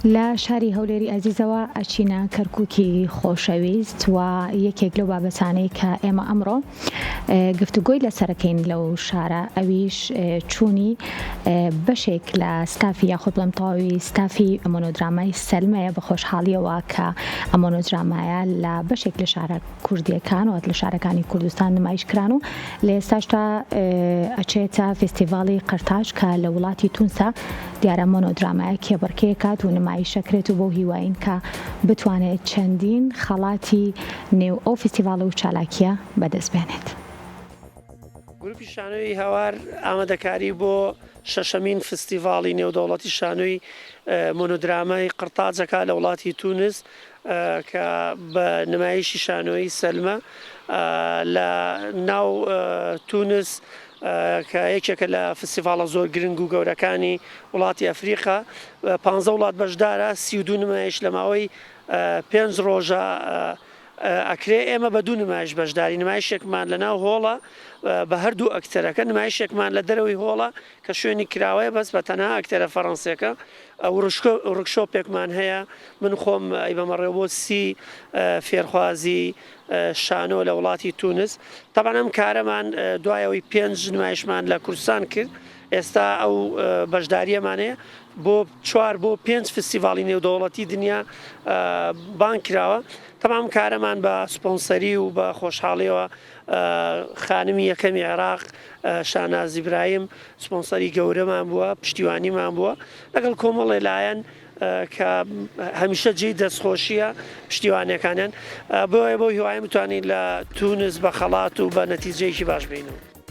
لە شاری هەولێری ئەزیزەوە ئەچینە کەرکووکی خۆشەویست و یەکێک لەو بابەتانەی کە ئێمە ئەمڕۆ گفتوگۆی لەسەرەکەین لەو شارە ئەویش چوونی بەشێک لە ستافی یاخود بڵێم تەواوی ستافی مۆنۆدرامای سەلمەیە بە خۆشحاڵیەوە کە ئەم مۆنۆدرامایە لە بەشێک لە شارە کوردیەکان و لە شارەکانی کوردستان نمایشکران و لە ئێستاشتا ئەچێتە فستیڤاڵی قەرتاج کە لە وڵاتی تونسە دیارە مۆنۆدرامایە کێبڕکێکات و نمایشەکرێت و بۆ هیواین کە بتوانێت چەندین خەڵاتی نێو ئەو فستیڤاڵە و چالاکیە بەدەست بێنێت. گروپی شانۆی هاوار ئامادەکاری بۆ شەشەمین فستیڤاڵی نێودەوڵەتی شانۆی مۆنۆدرامای قەرتاجەکە لە وڵاتی تونس کە بە نمایشی شانۆی سەلمە لە ناو تونس کە یەکێکە لە فستیڤاڵە زۆر گرنگ و گەورەکانی وڵاتی ئەفریقا 15 وڵات بەشدارە 32 نمایش لە ماوەی 5 ڕۆژە ئەکرێ. ئێمە بە دوو نمایش بەشداری نمایشێکمان لە ناو هۆڵە بە هەردوو ئەکتەرەکە نمایشێکمان لە دەرەوەی هۆڵە کە شوێنی کراوەیە بەس بە تەنها ئەکتەرە فەڕەنسیەکە ڕکشۆپێکمان هەیە. من خۆم ئەیبەمەڕێ بۆ 30 فێرخوازی شانۆ لە وڵاتی تونس. تەبەن ئەم کارەمان دوایەوەی 5 نمایشمان لە کوردستان کرد. ئێستا ئەو بەشداریەمانەیە بۆ 4 بۆ 5 فستیڤاڵی نێودەوڵەتی دنیا بان کراوە. تەمام کارەمان بە سپۆنسەری و بە خۆشحاڵیەوە خانمی یەکەمی عێراق شاناز ئیبراهیم سپۆنسەری گەورەمان بووە، پشتیوانیمان بووە لەگەڵ کۆمەڵێ لایەن کە هەمیشە جێی دەستخۆشیە پشتیوانەکانیان بۆیە بۆ هیوایم بتوانین لە تونس بە خەڵات و بە نەتیجەیەکی باش بینەوە.